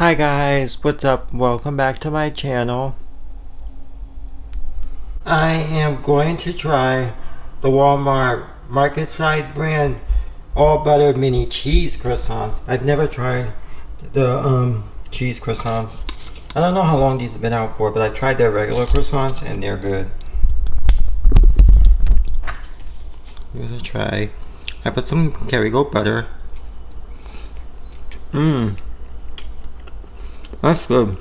Hi guys, what's up? Welcome back to my channel. I am going to try the Walmart Market Side brand all butter mini cheese croissants. I've never tried the cheese croissants. I don't know how long these have been out for, but I've tried their regular croissants and they're good. Here's a try. I put some Kerrygold butter. That's good.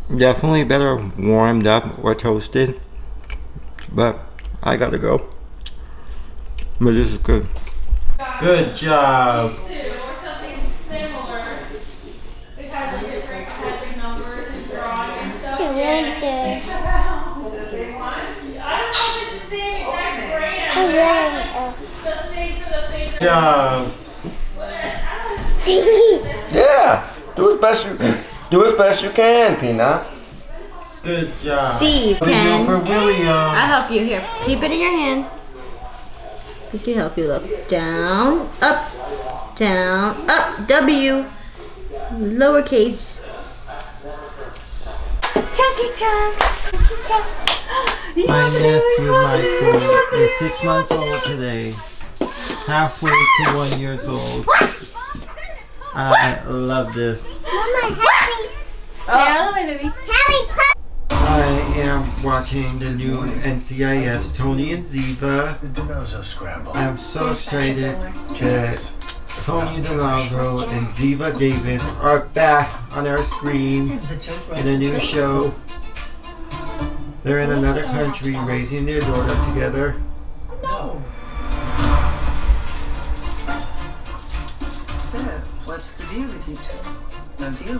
Definitely better warmed up or toasted, but I gotta go. But this is good. Good job. Or something similar. It has like different numbers and drawing and stuff. The same one? I don't know if it's the same exact brand. The thing for the thing. Good job. Yeah, do as best you can, Peanut. Good job. C, you can. For William. I'll help you here. Keep it in your hand. I can help you. Look down, up, W, lowercase. Chunky chunk. My nephew Michael is 6 months old today. Halfway to 1 year old. I love this. Mama, happy. Stay out of the way, baby. I am watching the new NCIS Tony and Ziva. The DiNozzo scramble. I'm so excited that Tony DeLongo and Ziva Davis are back on our screens in a new show. They're in another country raising their daughter together. No. So, what's the deal with you two? No deal.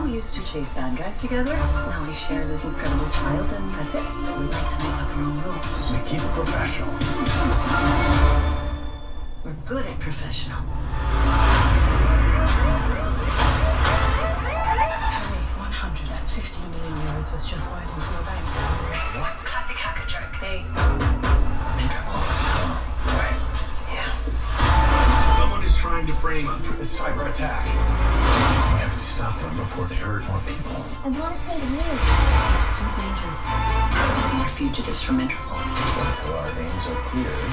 We used to chase bad guys together. Now we share this incredible child, and that's it. We like to make up our own rules. We keep it professional. We're good at professional. Tell me, 150 million euros was just wired into your bank. What? Classic hacker trick. Hey. Miserable. Right. Yeah. Someone is trying to frame us for this cyber attack. We have to stop them before they hurt more people. I want to stay here. It's too dangerous. We're fugitives from Interpol. Until our names are cleared.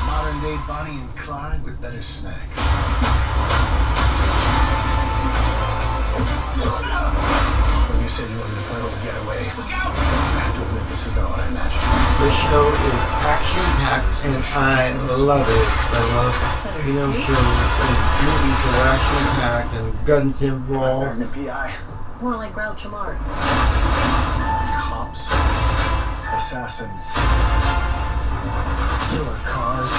Modern day Bonnie and Clyde with better snacks. When you said you wanted to plan on the getaway, I have to admit this is not what I imagined. The show is action-packed and I love it. I love, shows and movies that are action-packed and guns involved. The PI. More like Groucho Marx. Cops. Assassins. Killer cars.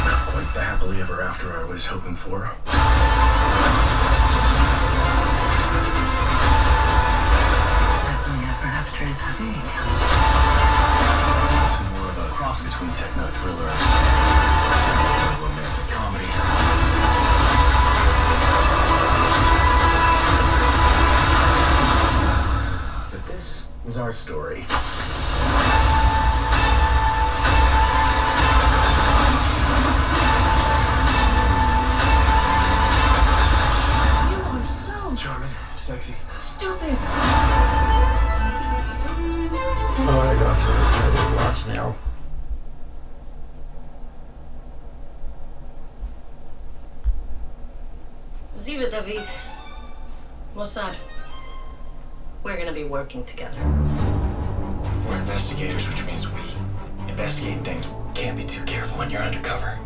Not quite the happily ever after I was hoping for. Happily ever after is a fairy tale. It's more of a cross between techno thriller and romantic comedy. But this is our story. You are so Charming, sexy. stupid. Oh my gosh, I'm ready to watch now. Ziva David, Mossad, we're gonna be working together. We're investigators, which means we investigate things. Can't be too careful when you're undercover.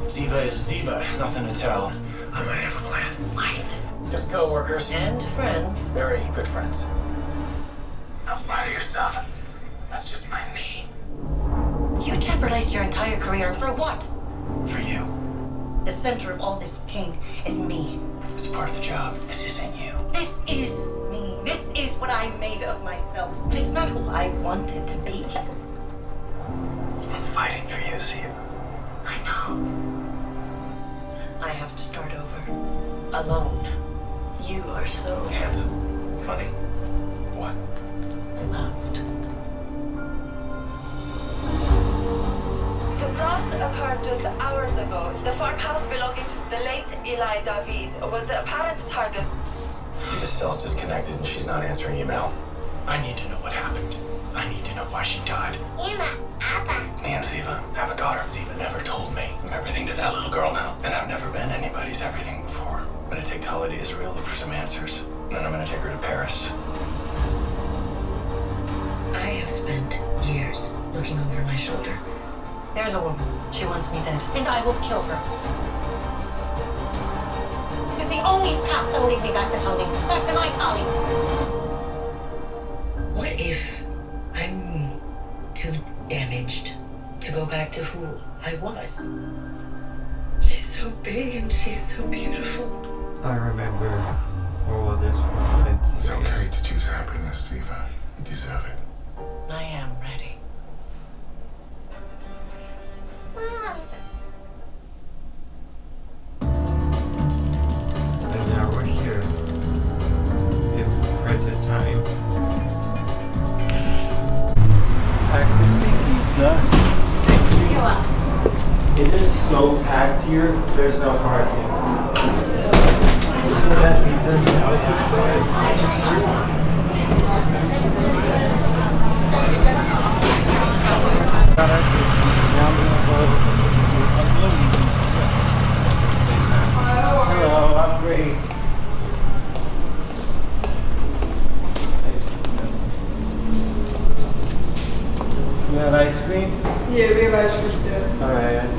Ziva is Ziva, nothing to tell. I might have a plan. Right. Just co-workers. And friends. Very good friends. Don't flatter yourself. That's just my me. You jeopardized your entire career for what? For you. The center of all this pain is me. It's part of the job. This isn't you. This is me. This is what I made of myself. But it's not who I wanted to be. I'm fighting for you, Ziva. I know. I have to start over. Alone. You are so Handsome. Funny. What? loved. frost occurred just hours ago. The farmhouse belonging to the late Eli David was the apparent target. Ziva's cell's disconnected and she's not answering email. I need to know what happened. I need to know why she died. Emma, Abba. Me and Ziva have a daughter. Ziva never told me. I'm everything to that little girl now. And I've never been anybody's everything before. I'm gonna take Tala to Israel, look for some answers. And then I'm gonna take her to Paris. I have spent years looking over my shoulder. There's a woman. She wants me dead. And I will kill her. This is the only path that will lead me back to Tony. Back to my Tali. What if I'm too damaged to go back to who I was? She's so big and she's so beautiful. I remember all of this from It's okay to choose happiness, Ziva. You deserve it. I am ready. Mom. And now we're here. In present time. At Crispy Pizza. It is so packed here, there's no parking. It's the best pizza in the Hello, I'm great. You have ice cream? Yeah, we have ice cream too. Alright.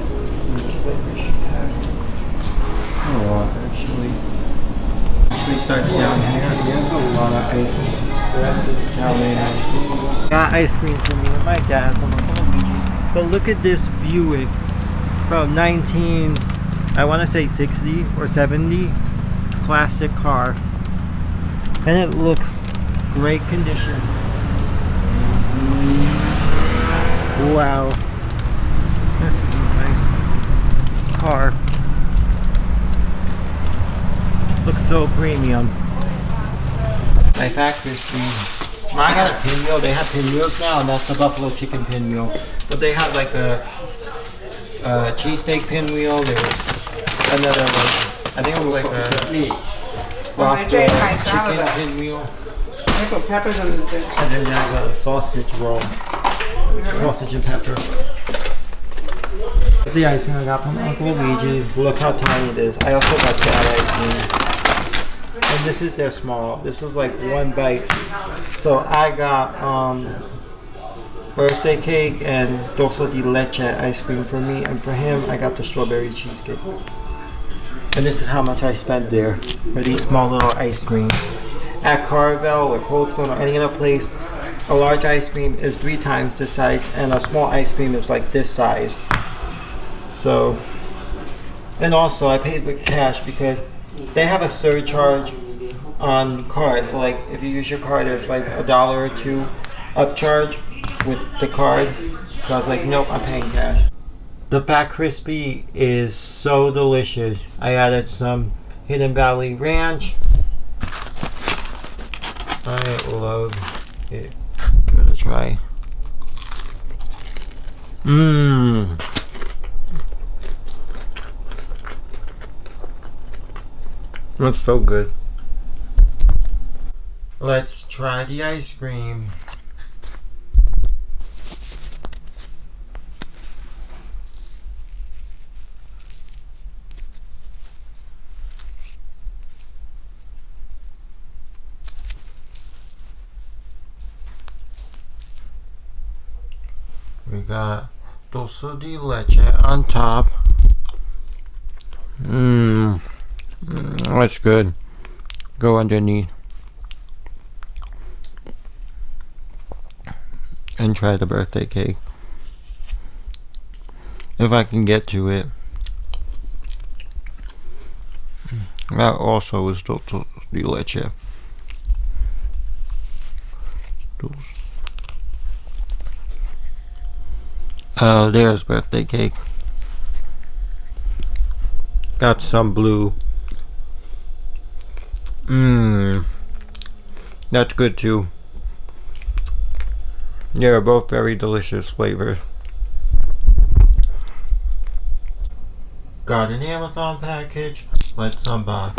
Actually starts down here. There's a lot of ice cream. The rest is Italian ice cream. Got ice cream for me and my dad from Luigi. But look at this Buick from I want to say 60 or 70. Classic car. And it looks great condition. Wow. This is a nice car. Looks so premium. My factory street. I got a pinwheel. They have pinwheels now, and that's the buffalo chicken pinwheel. But they have like a cheesesteak pinwheel. There was another like, I think it was like a chicken pinwheel. They put peppers on the thing. And then I got a sausage roll. Sausage and pepper. This is the ice cream I got from Uncle Luigi. Look how tiny it is. I also got that ice cream. And this is their small. This is like one bite. So I got birthday cake and dulce de leche ice cream for me, and for him I got the strawberry cheesecake. And this is how much I spent there for these small little ice creams. At Carvel or Cold Stone or any other place, a large ice cream is 3 times this size and a small ice cream is like this size. So, and also I paid with cash because they have a surcharge on cards. So like if you use your card, there's like $1 or $2 upcharge with the card. So I was like, nope, I'm paying cash. The Fat Crispy is so delicious. I added some Hidden Valley Ranch. I love it. Give it a try. Mmm. Looks so good. Let's try the ice cream. We got dulce de leche on top. That's good. Go underneath. And try the birthday cake. If I can get to it. That also is dulce de leche. Oh, there's birthday cake. Got some blue. That's good too. They're both very delicious flavors. Got an Amazon package. Let's unbox.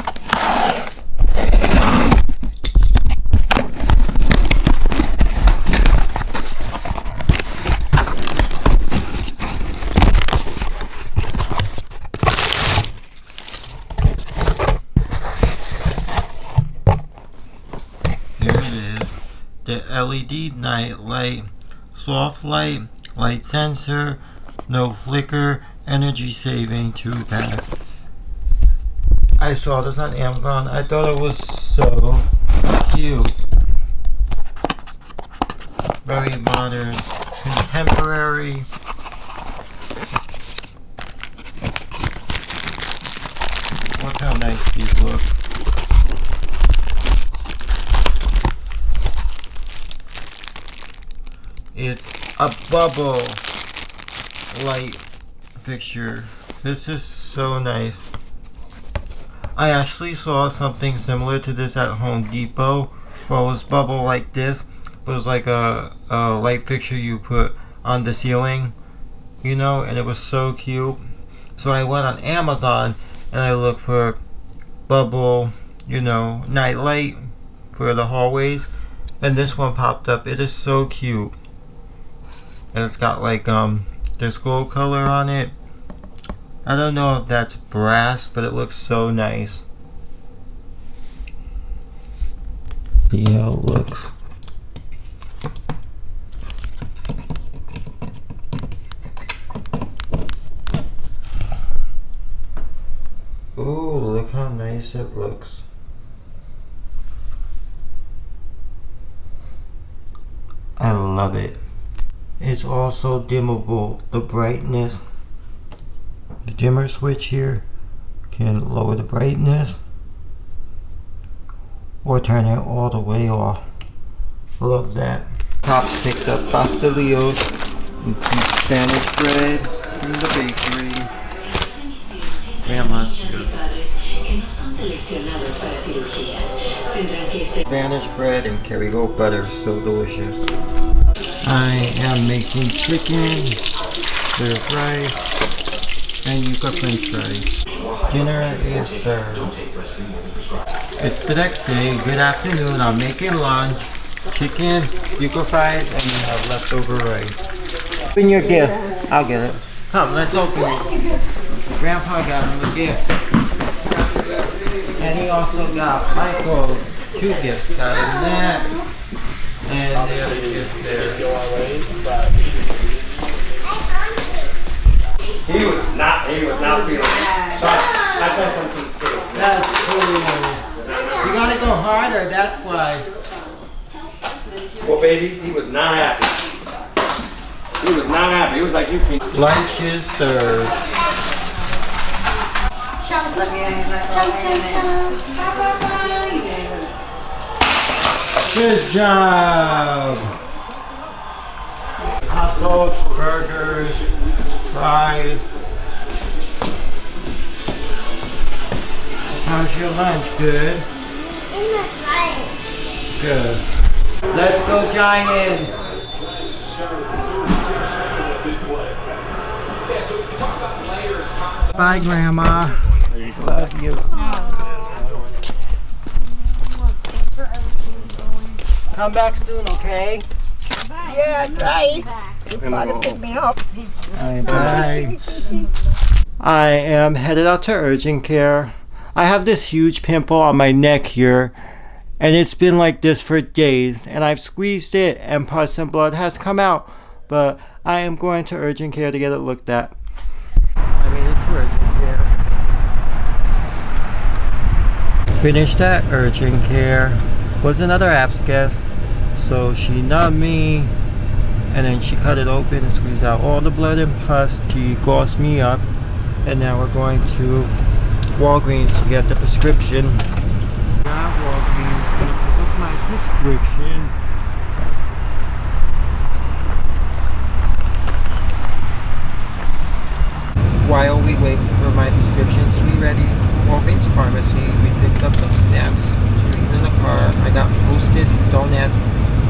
Here it is. The LED night light, soft light, light sensor, no flicker, energy saving 2-pack. I saw this on Amazon. I thought it was so cute. Very modern, contemporary. Look how nice these look. It's a bubble light fixture. This is so nice. I actually saw something similar to this at Home Depot. Well, it was bubble like this, but it was like a light fixture you put on the ceiling, you know, and it was so cute. So I went on Amazon and I looked for bubble, you know, night light for the hallways, and this one popped up. It is so cute. And it's got like disco color on it. I don't know if that's brass, but it looks so nice. See how it looks. Ooh, look how nice it looks. I love it. It's also dimmable. The brightness, the dimmer switch here can lower the brightness or turn it all the way off. Love that. Pops picked up pastelillos and some Spanish bread from the bakery. Grandma's here. Spanish bread and Kerrygold butter, so delicious. I am making chicken, there's rice, and yuca french fries. Dinner is served. It's the next day, good afternoon, I'm making lunch, chicken, yuca fries, and you have leftover rice. Open your gift. I'll get it. Come, let's open it. Grandpa got him a gift. And he also got Michael 2 gifts. Got him that. And the other gift there. He was not feeling it. So I sent him some steak. That's cool. You gotta go harder, that's why. Well, baby, he was not happy. He was not happy. He was like, you can. Lunch is served. Good job. Hot dogs, burgers, fries. How's your lunch? Good? Good. Let's go Giants. Bye, Grandma. Love you. Come back soon, okay? Yeah, right. Try to pick me up. Bye. I am headed out to urgent care. I have this huge pimple on my neck here, and it's been like this for days, and I've squeezed it and pus and blood has come out, but I am going to urgent care to get it looked at. I made it to urgent care. Finished at urgent care. Was another abscess, so she numbed me, and then she cut it open and squeezed out all the blood and pus. She gaussed me up, and now we're going to Walgreens to get the prescription. Walgreens, gonna pick up my prescription. While we wait for my prescription to be ready, Walgreens Pharmacy, we picked up some snacks to eat in the car. I got Hostess donuts,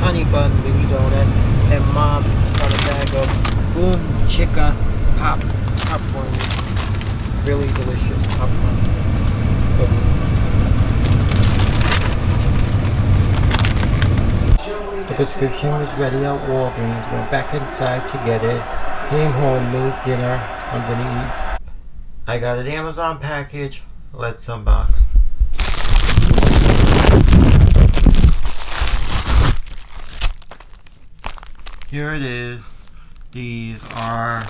honey bun, mini donut, and Mom got a bag of Boom Chica popcorn. really delicious popcorn. The prescription was ready at Walgreens. Went back inside to get it. Came home, made dinner. I'm gonna eat. I got an Amazon package. Let's unbox. Here it is. These are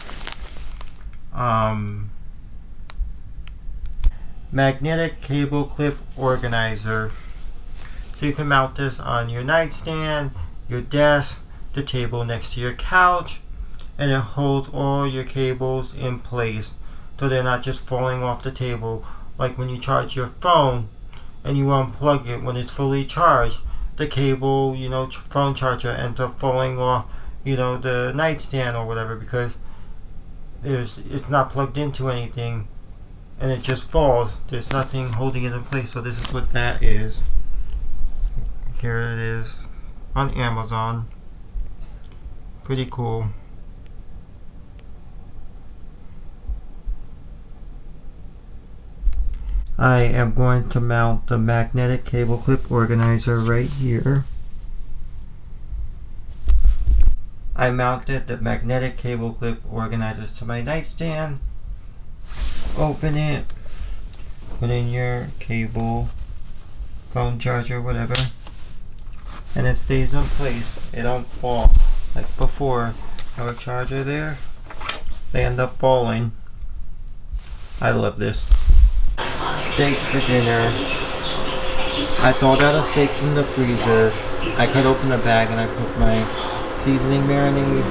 magnetic cable clip organizer. So you can mount this on your nightstand, your desk, the table next to your couch, and it holds all your cables in place so they're not just falling off the table. Like when you charge your phone and you unplug it when it's fully charged, the cable, phone charger ends up falling off, the nightstand or whatever, because it's not plugged into anything and it just falls. There's nothing holding it in place. So this is what that is. Here it is on Amazon. Pretty cool. I am going to mount the magnetic cable clip organizer right here. I mounted the magnetic cable clip organizers to my nightstand. Open it, put in your cable, phone charger, whatever, and it stays in place. It don't fall like before. Our charger there, they end up falling. I love this. Steak for dinner. I thawed out a steak from the freezer. I cut open the bag and I put my seasoning marinade.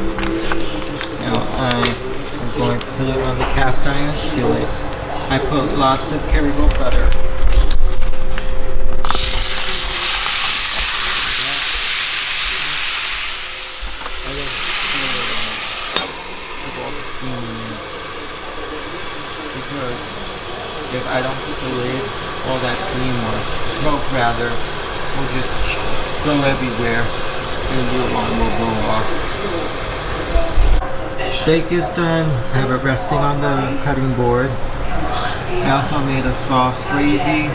Now I am going to put it on the cast iron skillet. I put lots of Kerrygold butter. Because if I don't put the lid, all that steam or smoke rather will just go everywhere and the alarm will go off. Steak is done. I have it resting on the cutting board. I also made a sauce gravy.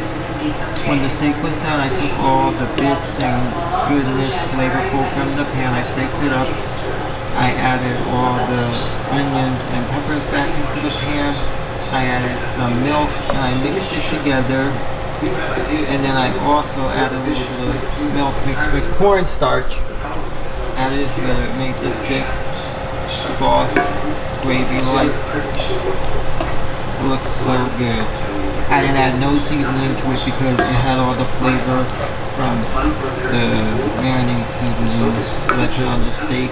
When the steak was done, I took all the bits and goodness, flavorful from the pan. I scraped it up. I added all the onions and peppers back into the pan. I added some milk and I mixed it together. And then I also added a little bit of milk mixed with cornstarch. Added it together. It made this thick sauce, gravy-like. It looks so good. I didn't add no seasoning to it because it had all the flavor from the marinade seasoning that I put on the steak.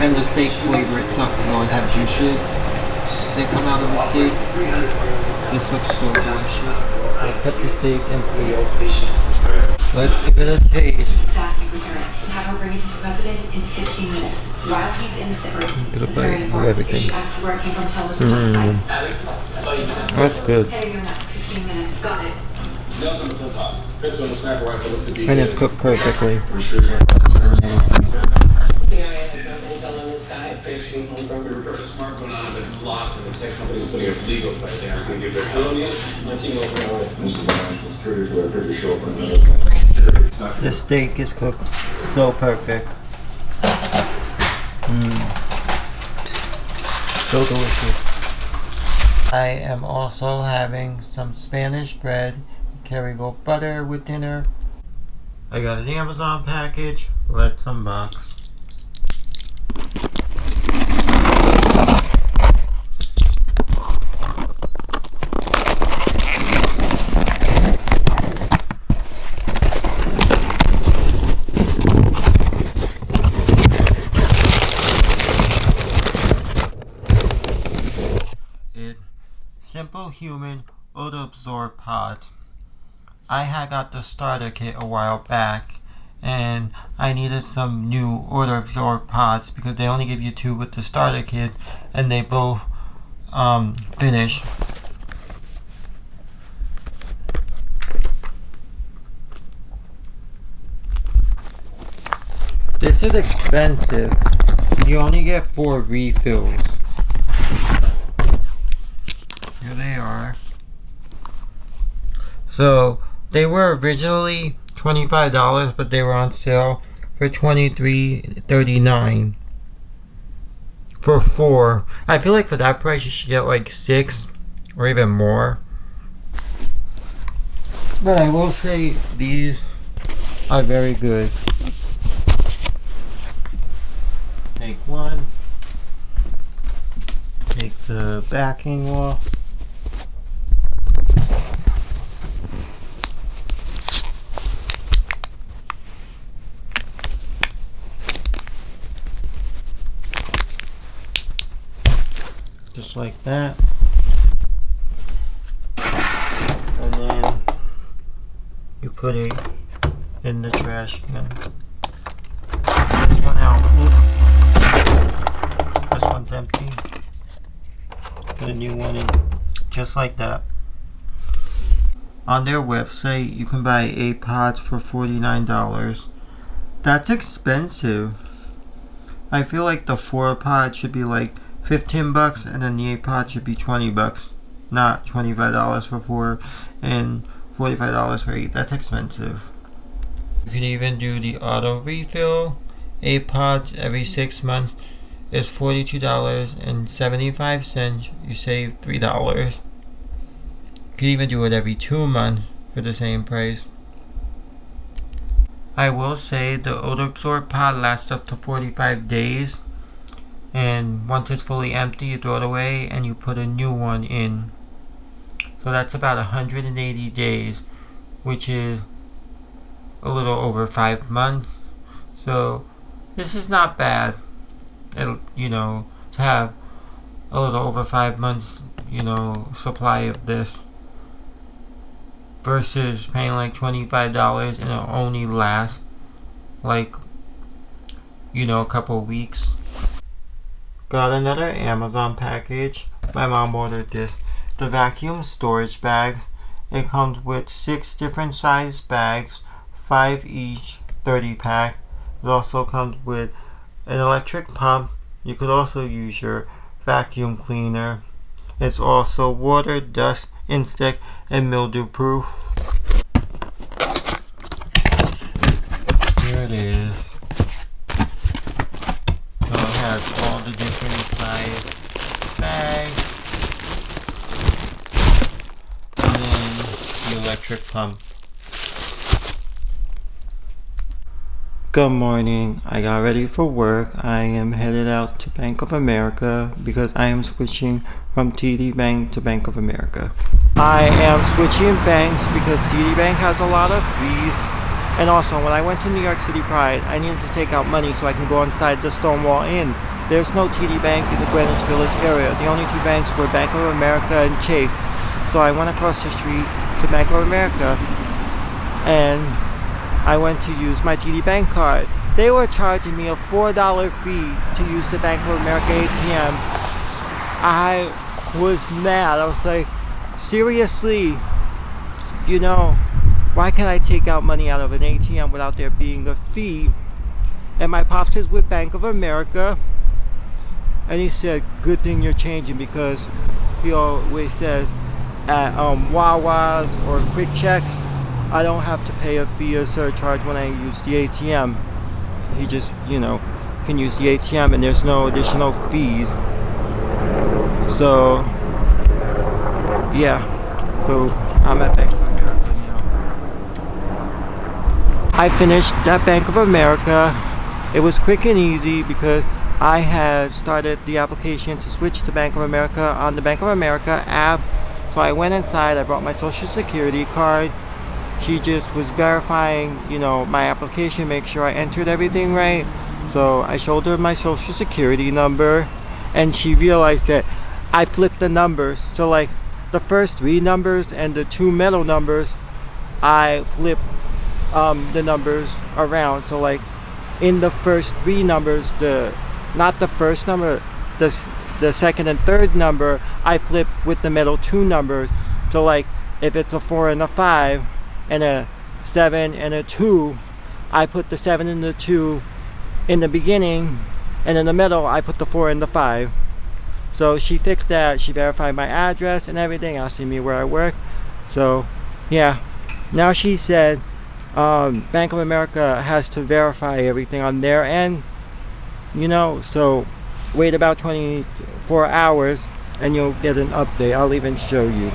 And the steak flavor itself will always have juices that come out of the steak. This looks so delicious. I'll cut the steak and put it. Let's give it a taste. Staff secretary. Have her bring it to the president in 15 minutes. While he's in the sit room. It's very important. If she asks where it came from, tell her to That's good. 15 minutes. Got it. And it's cooked perfectly. The steak is cooked so perfect. So delicious. I am also having some Spanish bread, Kerrygold butter with dinner. I got an Amazon package. Let's unbox. Simple Human Auto-Absorb Pods. I had got the starter kit a while back and I needed some new auto-absorb pods because they only give you 2 with the starter kit and they both finish. This is expensive. You only get 4 refills. Here they are. So they were originally $25, but they were on sale for $23.39 for 4. I feel like for that price you should get like 6 or even more. But I will say these are very good. Take one. Take the backing off. Just like that. And then you put it in the trash can. This one out. Oop. This one's empty. Put a new one in. Just like that. On their website, you can buy 8 pods for $49. That's expensive. I feel like the 4 pod should be like $15 and then the 8 pod should be $20. Not $25 for 4 and $45 for 8. That's expensive. You can even do the auto refill. 8 pods every 6 months is $42.75. You save $3. You can even do it every 2 months for the same price. I will say the odor absorb pod lasts up to 45 days. And once it's fully empty, you throw it away and you put a new one in. So that's about 180 days, which is a little over 5 months. So this is not bad. It'll, to have a little over 5 months, supply of this versus paying like $25 and it'll only last like, a couple of weeks. Got another Amazon package. My mom ordered this. The vacuum storage bag. It comes with 6 different size bags, 5 each, 30 pack. It also comes with an electric pump. You could also use your vacuum cleaner. It's also water, dust, insect, and mildew proof. Here it is. So it has all the different size bags. And then the electric pump. Good morning. I got ready for work. I am headed out to Bank of America because I am switching from TD Bank to Bank of America. I am switching banks because TD Bank has a lot of fees. And also, when I went to New York City Pride, I needed to take out money so I can go inside the Stonewall Inn. There's no TD Bank in the Greenwich Village area. The only 2 banks were Bank of America and Chase. So I went across the street to Bank of America and I went to use my TD Bank card. They were charging me a $4 fee to use the Bank of America ATM. I was mad. I was like, seriously, why can't I take out money out of an ATM without there being a fee? And my pops is with Bank of America. And he said, good thing you're changing because he always says at Wawa's or Quick Checks, I don't have to pay a fee or surcharge when I use the ATM. He just, can use the ATM and there's no additional fees. So, yeah. So, I'm at Bank of America now. I finished at Bank of America. It was quick and easy because I had started the application to switch to Bank of America on the Bank of America app. So I went inside, I brought my social security card. She just was verifying, my application, make sure I entered everything right. So I showed her my social security number and she realized that I flipped the numbers. So like the first 3 numbers and the 2 middle numbers, I flipped the numbers around. So like in the first 3 numbers, not the first number, the second and third number, I flip with the middle 2 numbers. So like if it's a 4 and a 5 and a 7 and a 2, I put the 7 and the 2 in the beginning, and in the middle I put the 4 and the 5. So she fixed that. She verified my address and everything. Asking me where I work. So yeah. Now she said Bank of America has to verify everything on their end. You know, so wait about 24 hours and you'll get an update. I'll even show you.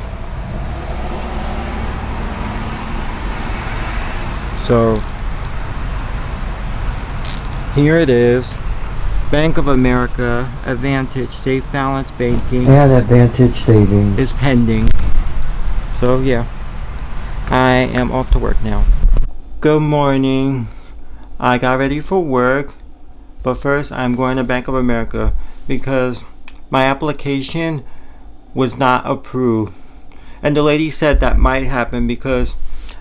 So here it is. Bank of America Advantage Safe Balance Banking and Advantage Savings is pending. So yeah, I am off to work now. Good morning. I got ready for work, but first I'm going to Bank of America because my application was not approved. And the lady said that might happen because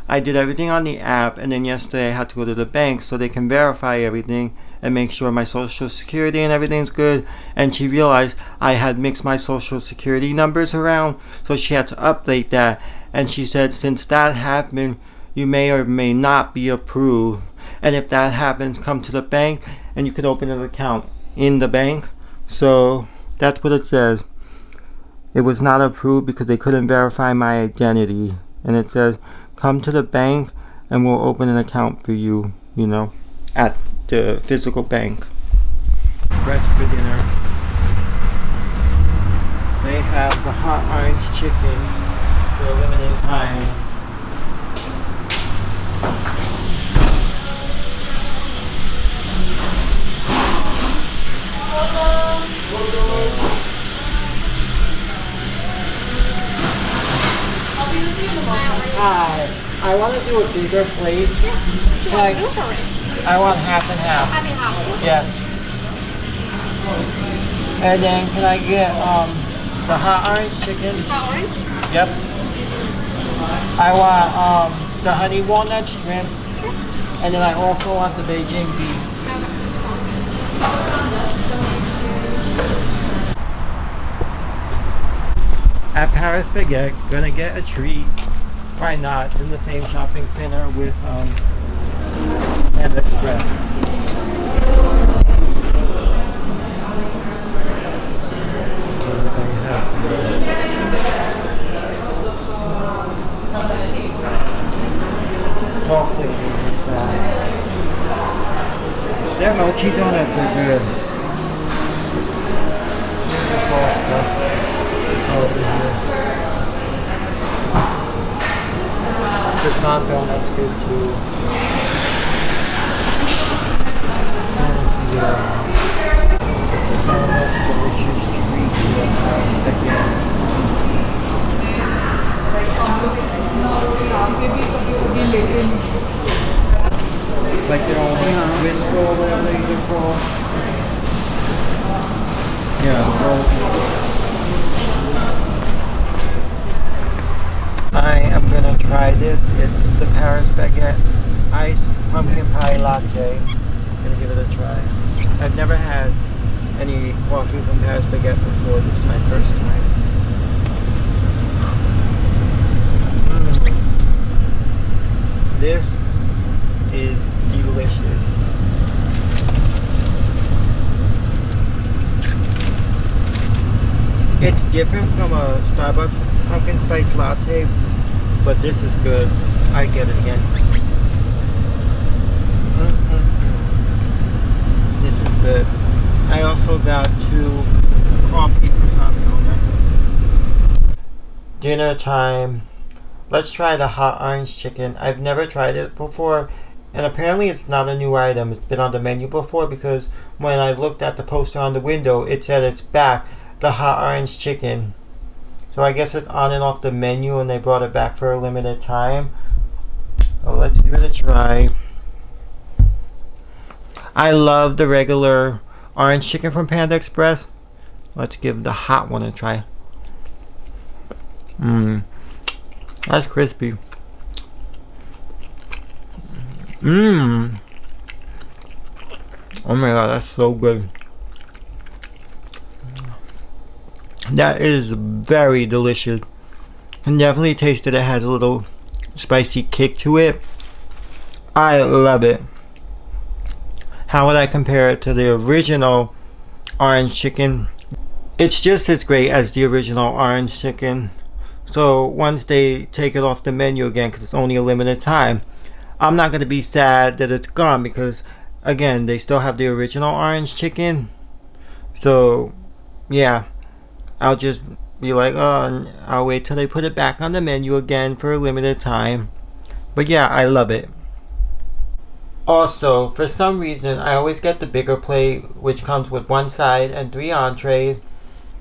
I did everything on the app, and then yesterday I had to go to the bank so they can verify everything and make sure my social security and everything's good. And she realized I had mixed my social security numbers around, so she had to update that. And she said since that happened, you may or may not be approved. And if that happens, come to the bank and you can open an account in the bank. So that's what it says. It was not approved because they couldn't verify my identity. And it says come to the bank and we'll open an account for you, you know, at the physical bank. Express for dinner. They have the hot orange chicken for a limited time. Hi, I want to do a bigger plate. Like, I want half and half. Yes. And then can I get the hot orange chicken? Hot orange? Yep. I want the honey walnut shrimp. And then I also want the Beijing beef. At Paris Baguette, gonna get a treat. Why not? It's in the same shopping center with Panda Express. Their mochi donuts are good. Here's the fall stuff over here. Croissant donuts good too. Delicious treat. Like their own whisk or whatever they're called. Yeah. I am gonna try this. It's the Paris Baguette Iced Pumpkin Pie Latte. I'm gonna give it a try. I've never had any coffee from Paris Baguette before. This is my first time. This is delicious. It's different from a Starbucks pumpkin spice latte, but this is good. I get it again. This is good. I also got 2 coffee croissant donuts. Dinner time. Let's try the hot orange chicken. I've never tried it before, and apparently it's not a new item. It's been on the menu before because when I looked at the poster on the window, it said it's back, the hot orange chicken. So I guess it's on and off the menu and they brought it back for a limited time. So let's give it a try. I love the regular orange chicken from Panda Express. Let's give the hot one a try. That's crispy. Oh my god, that's so good. That is very delicious. And definitely taste that it has a little spicy kick to it. I love it. How would I compare it to the original orange chicken? It's just as great as the original orange chicken. So once they take it off the menu again, because it's only a limited time, I'm not going to be sad that it's gone, because again, they still have the original orange chicken. So yeah, I'll just be like, oh, I'll wait till they put it back on the menu again for a limited time. But yeah, I love it. Also, for some reason, I always get the bigger plate, which comes with one side and 3 entrees.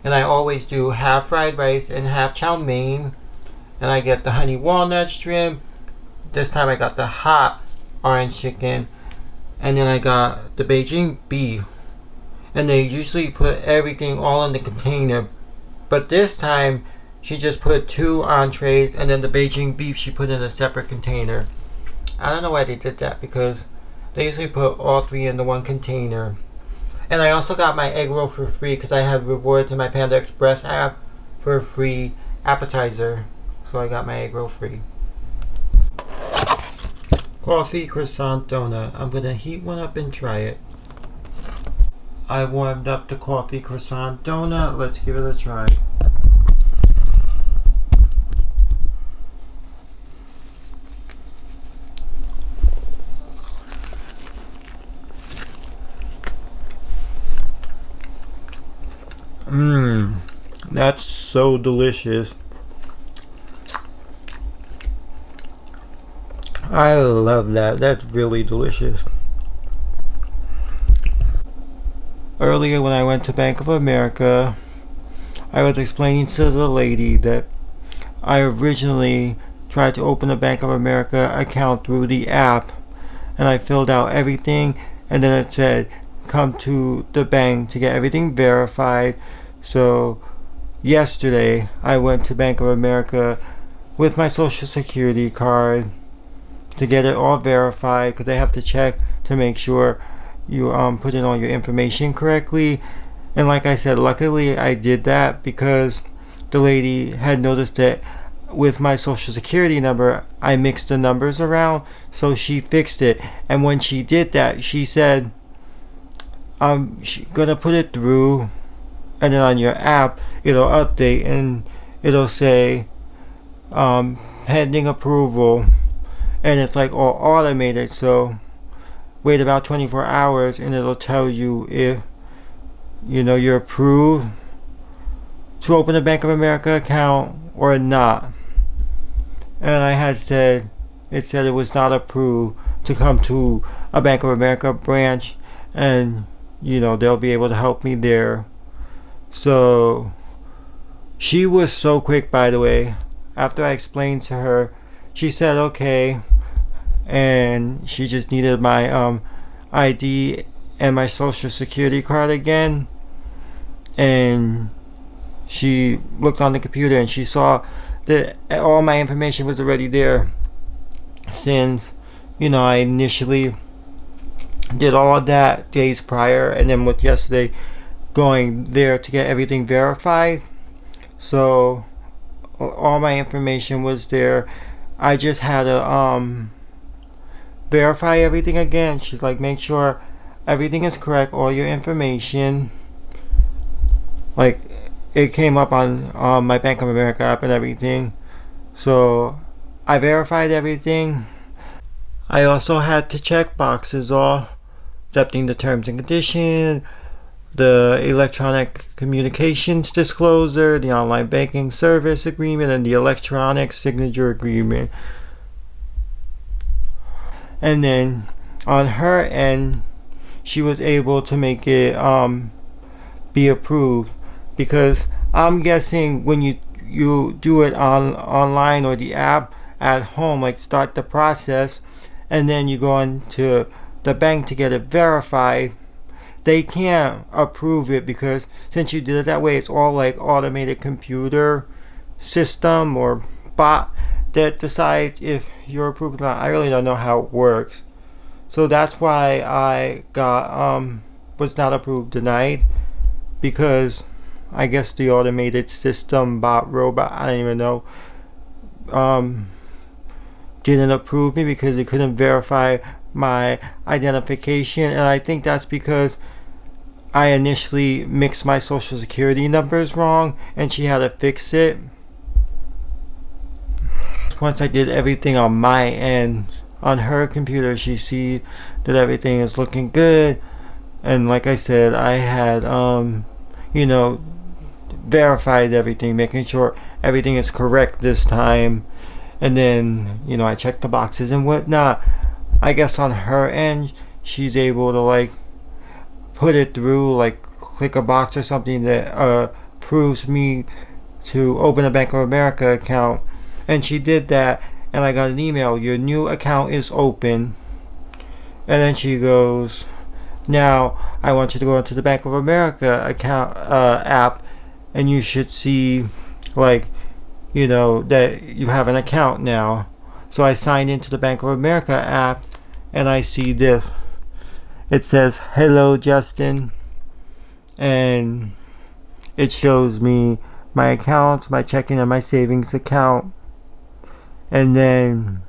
And I always do half fried rice and half chow mein. And I get the honey walnut shrimp. This time I got the hot orange chicken. And then I got the Beijing beef. And they usually put everything all in the container. But this time, she just put 2 entrees, and then the Beijing beef she put in a separate container. I don't know why they did that, because they usually put all 3 into one container. And I also got my egg roll for free, because I had rewards in my Panda Express app for a free appetizer. So I got my egg roll free. Coffee croissant donut. I'm going to heat one up and try it. I warmed up the coffee croissant donut. Let's give it a try. That's so delicious. I love that. That's really delicious. Earlier when I went to Bank of America, I was explaining to the lady that I originally tried to open a Bank of America account through the app, and I filled out everything, and then it said come to the bank to get everything verified. So yesterday I went to Bank of America with my social security card to get it all verified, because they have to check to make sure you put in all your information correctly. And like I said, luckily I did that, because the lady had noticed that with my social security number I mixed the numbers around, so she fixed it. And when she did that, she said she's gonna put it through, and then on your app it'll update and it'll say pending approval, and it's like all automated. So wait about 24 hours and it'll tell you if you're approved to open a Bank of America account or not. And I had said, it said it was not approved to come to a Bank of America branch, and they'll be able to help me there. So she was so quick, by the way. After I explained to her, she said okay, and she just needed my ID and my social security card again. And she looked on the computer and she saw that all my information was already there, since I initially did all that days prior, and then with yesterday going there to get everything verified. So all my information was there. I just had to verify everything again. She's like, make sure everything is correct, all your information. Like, it came up on my Bank of America app and everything. So I verified everything. I also had to check boxes all, accepting the terms and conditions, the electronic communications disclosure, the online banking service agreement, and the electronic signature agreement. And then on her end, she was able to make it be approved, because I'm guessing when you do it online or the app at home, like start the process, and then you go on to the bank to get it verified, they can't approve it, because since you did it that way, it's all like automated computer system or bot that decides if you're approved or not. I really don't know how it works. So that's why I got was not approved tonight, because I guess the automated system bot robot, I don't even know, didn't approve me because they couldn't verify my identification. And I think that's because I initially mixed my social security numbers wrong and she had to fix it. Once I did everything on my end, on her computer, she see that everything is looking good. And like I said, I had, verified everything, making sure everything is correct this time. And then, I checked the boxes and whatnot. I guess on her end, she's able to, like, put it through, like, click a box or something that proves me to open a Bank of America account. And she did that, and I got an email, your new account is open. And then she goes, now I want you to go into the Bank of America account app, and you should see, like, that you have an account now. So I signed into the Bank of America app, and I see this. It says, hello Justin, and it shows me my accounts, my checking and my savings account. And then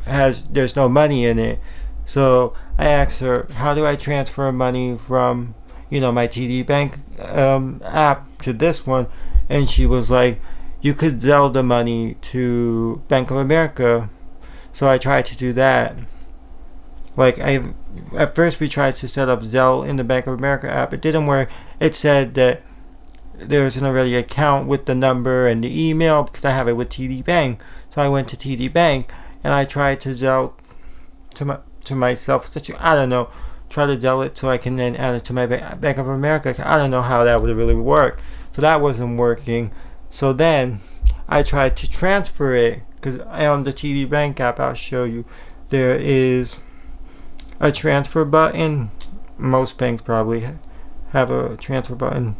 there's no money in it. So I asked her, how do I transfer money from, my TD Bank app to this one? And she was like, you could Zelle the money to Bank of America. So I tried to do that. Like, at first we tried to set up Zelle in the Bank of America app. It didn't work. It said that there's an already account with the number and the email because I have it with TD Bank. So I went to TD Bank and I tried to Zelle to myself. I don't know. Try to Zelle it so I can then add it to my Bank of America. I don't know how that would really work. So that wasn't working. So then I tried to transfer it because on the TD Bank app, I'll show you, there is a transfer button. Most banks probably have a transfer button.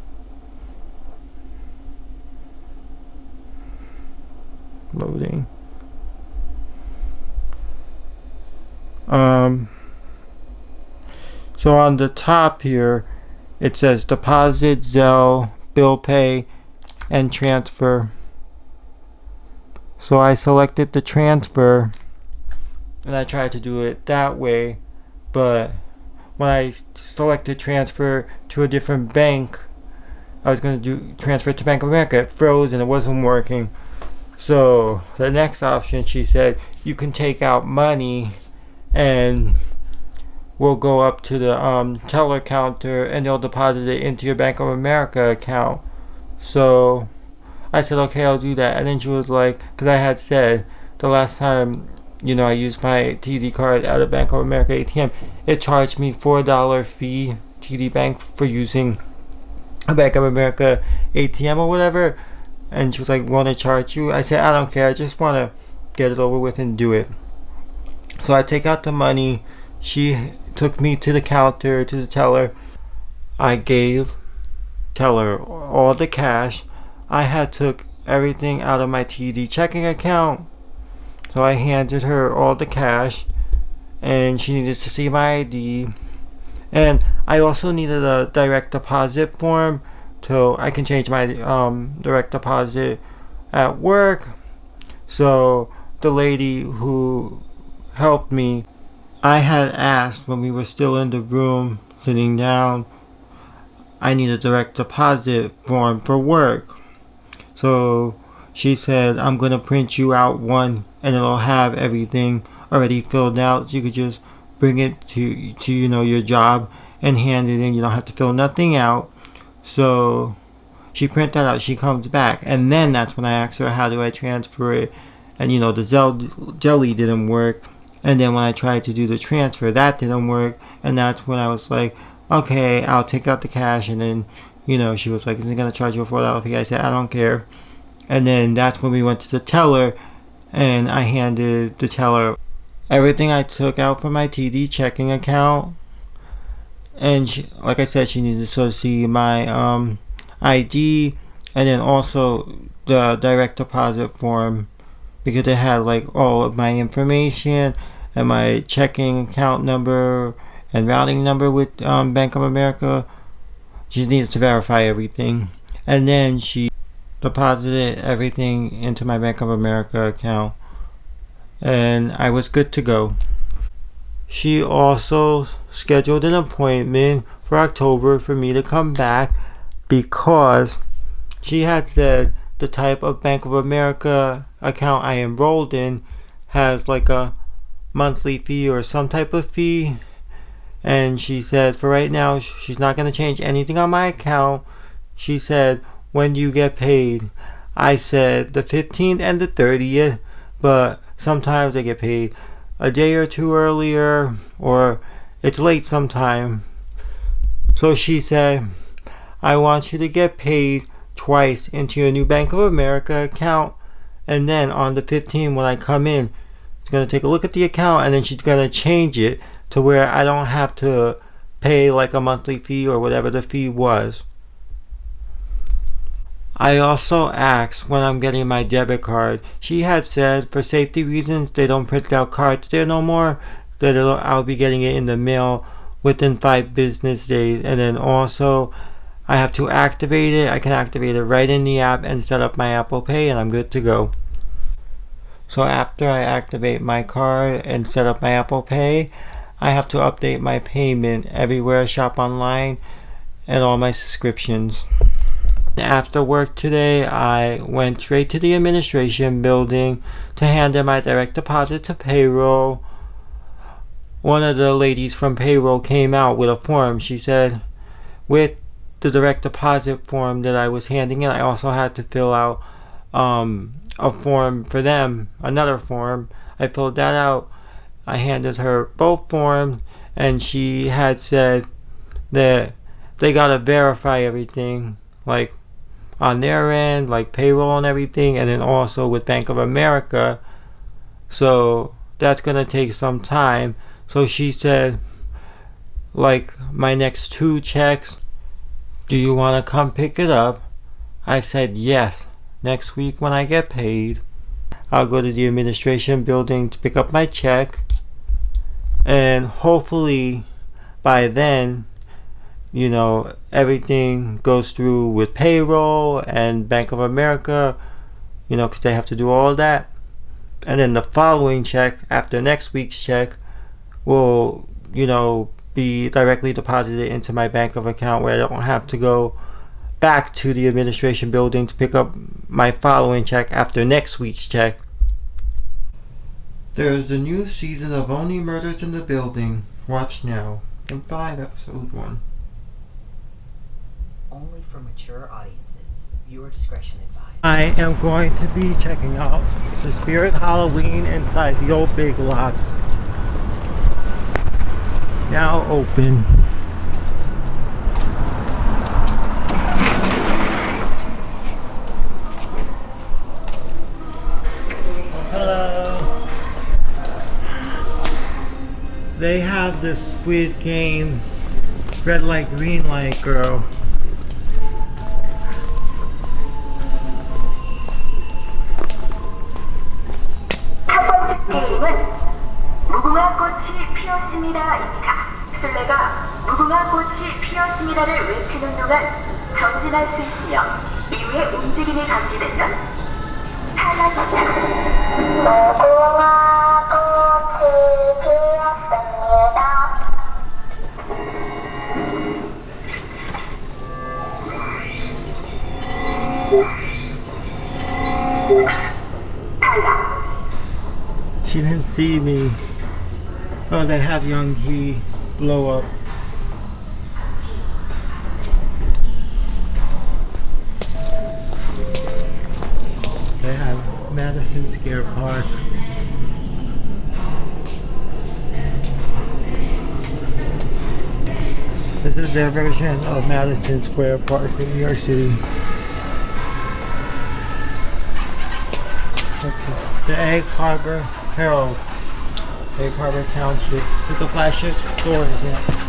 Loading. So on the top here, it says deposit, Zelle, bill pay, and transfer. So I selected the transfer, and I tried to do it that way, but when I selected transfer to a different bank, I was going to do transfer to Bank of America. It froze and it wasn't working. So the next option, she said, you can take out money and we'll go up to the teller counter and they'll deposit it into your Bank of America account. So I said, okay, I'll do that. And then she was like, because I had said the last time, I used my TD card at a Bank of America ATM, it charged me $4 fee, TD Bank, for using a Bank of America ATM or whatever. And she was like, want to charge you? I said, I don't care. I just want to get it over with and do it. So I take out the money. She took me to the counter, to the teller. I gave teller all the cash. I had took everything out of my TD checking account. So I handed her all the cash. And she needed to see my ID. And I also needed a direct deposit form, so I can change my direct deposit at work. So the lady who helped me, I had asked when we were still in the room sitting down, I need a direct deposit form for work. So she said, I'm going to print you out one and it'll have everything already filled out. So you could just bring it to your job and hand it in. You don't have to fill nothing out. So she printed that out. She comes back, and then that's when I asked her, how do I transfer it? And the jelly didn't work. And then when I tried to do the transfer, that didn't work. And that's when I was like, okay, I'll take out the cash. And then she was like, is it gonna charge you a $4 fee? I said, I don't care. And then that's when we went to the teller, and I handed the teller everything I took out from my TD checking account. And she, like I said, she needed to see my ID, and then also the direct deposit form, because it had like all of my information and my checking account number and routing number with Bank of America. She needed to verify everything, and then she deposited everything into my Bank of America account, and I was good to go. She also scheduled an appointment for October for me to come back, because she had said the type of Bank of America account I enrolled in has like a monthly fee or some type of fee. And she said for right now she's not going to change anything on my account. She said, when do you get paid? I said the 15th and the 30th, but sometimes I get paid a day or two earlier, or it's late sometime. So she said, I want you to get paid twice into your new Bank of America account, and then on the 15th when I come in, she's going to take a look at the account, and then she's going to change it to where I don't have to pay like a monthly fee or whatever the fee was. I also asked when I'm getting my debit card. She had said for safety reasons they don't print out cards there no more, that I'll be getting it in the mail within 5 business days. And then also I have to activate it. I can activate it right in the app and set up my Apple Pay, and I'm good to go. So after I activate my card and set up my Apple Pay, I have to update my payment everywhere I shop online and all my subscriptions. After work today, I went straight to the administration building to hand in my direct deposit to payroll. One of the ladies from payroll came out with a form. She said with the direct deposit form that I was handing in, I also had to fill out a form for them, another form. I filled that out. I handed her both forms, and she had said that they gotta verify everything, like on their end, like payroll and everything, and then also with Bank of America. So that's gonna take some time. So she said, like, my next 2 checks, do you want to come pick it up? I said yes. Next week when I get paid, I'll go to the administration building to pick up my check, and hopefully by then, you know, everything goes through with payroll and Bank of America, you know, because they have to do all that. And then the following check after next week's check will, you know, be directly deposited into my bank of account, where I don't have to go back to the administration building to pick up my following check after next week's check. There's a new season of Only Murders in the Building. Watch now. In 5 episode 1. Only for mature audiences. Viewer discretion advised. I am going to be checking out the Spirit Halloween inside the old Big Lots. Now open. Hello. They have the Squid Game red light, green light girl. 무궁화꽃이 피었습니다입니다. 술래가 무궁화꽃이 피었습니다를 외치는 동안 전진할 수 있으며 이후에 움직임이 감지되면 탈락입니다. 무궁화꽃이 피었습니다. 탈락. She didn't see me. Oh, they have Young Hee blow up. They have Madison Square Park. This is their version of Madison Square Park in New York City. The Egg Harbor Herald, Egg Harbor Township. There's a flagship store in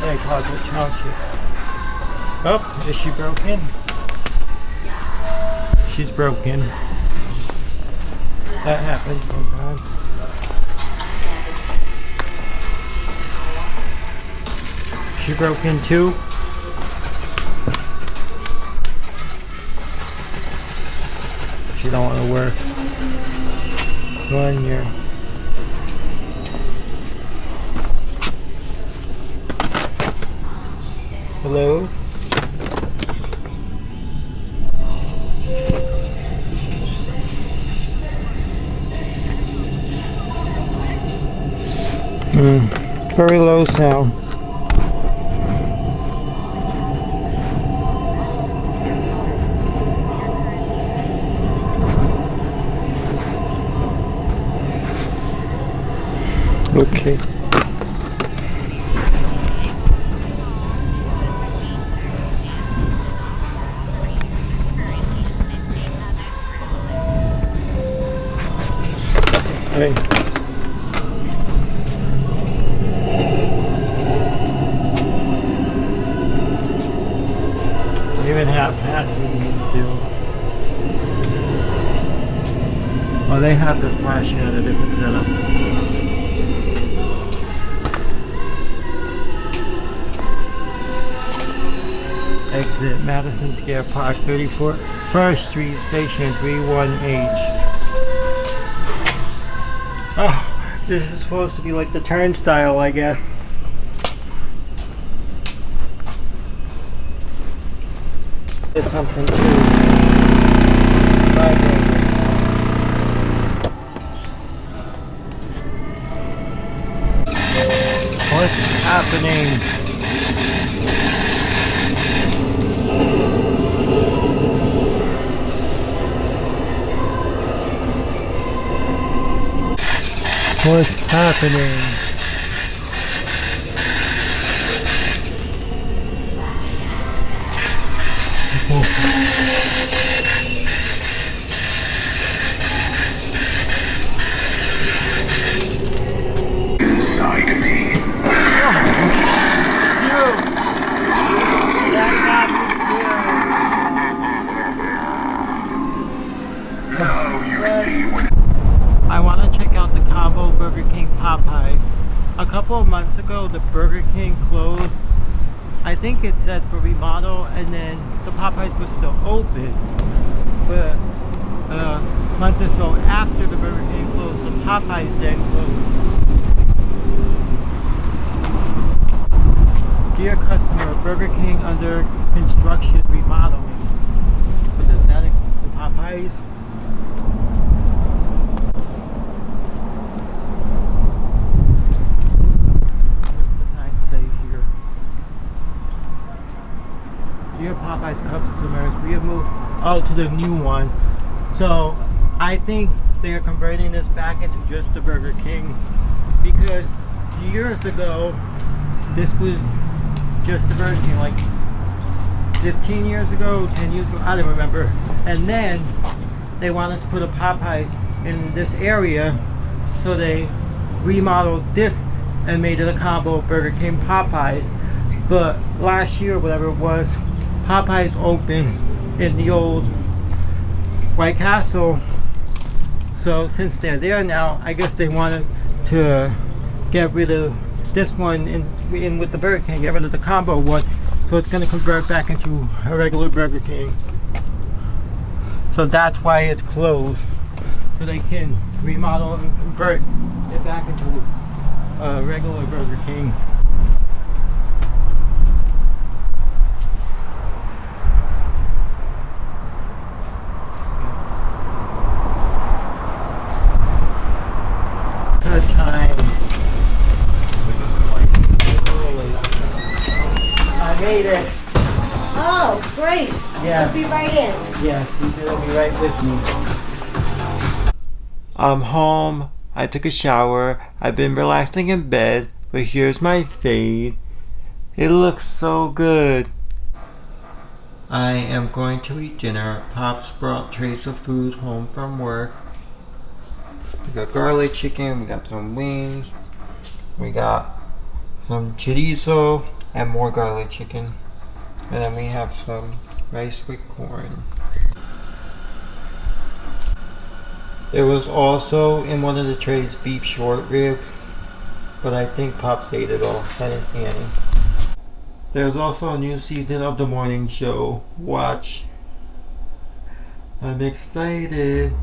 Egg Harbor Township. Oh, is she broken? She's broken. That happens sometimes. She broken too? She don't want to work. 1 year. Hello? Very low sound. Okay. Hey. Even have hats in here too. Oh, they have this flashing at a different setup. Exit Madison Square Park, 34st Street Station 31H. Oh, this is supposed to be like the turnstile, I guess. There's something too. What's happening? What's happening? Inside me. Now you see what. I want to check out the combo Burger King Popeyes. A couple of months ago, the Burger King closed. I think it said for remodel, and then the Popeyes was still open. But a month or so after the Burger King closed, the Popeyes then closed. Dear customer, Burger King under construction remodeling. But does that include the Popeyes? Dear Popeyes customers, we have moved out to the new one. So I think they are converting this back into just the Burger King, because years ago this was just the Burger King, like 15 years ago, 10 years ago, I don't remember. And then they wanted to put a Popeyes in this area, so they remodeled this and made it a combo Burger King Popeyes. But last year, whatever it was, Popeyes opened in the old White Castle. So since they're there now, I guess they wanted to get rid of this one in with the Burger King, get rid of the combo one. So it's going to convert back into a regular Burger King. So that's why it's closed. So they can remodel and convert it back into a regular Burger King. Time. I made it. Oh, great. Yeah. You'll be right in. Yes, you will be right with me. I'm home. I took a shower. I've been relaxing in bed, but here's my fade. It looks so good. I am going to eat dinner. Pops brought trays of food home from work. We got garlic chicken, we got some wings, we got some chorizo and more garlic chicken. And then we have some rice with corn. There was also in one of the trays beef short ribs, but I think Pops ate it all. I didn't see any. There's also a new season of the morning show. Watch. I'm excited.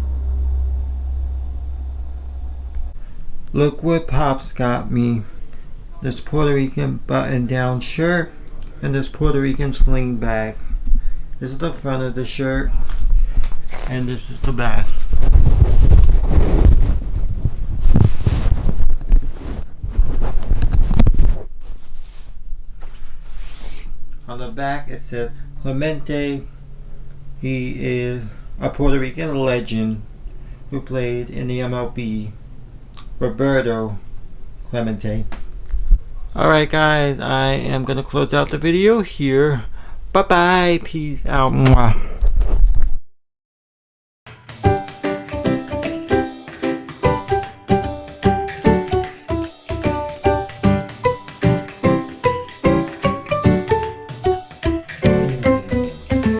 Look what Pops got me. This Puerto Rican button-down shirt and this Puerto Rican sling bag. This is the front of the shirt, and this is the back. On the back it says Clemente. He is a Puerto Rican legend who played in the MLB. Roberto Clemente. Alright guys, I am going to close out the video here. Bye bye. Peace out. Mwah.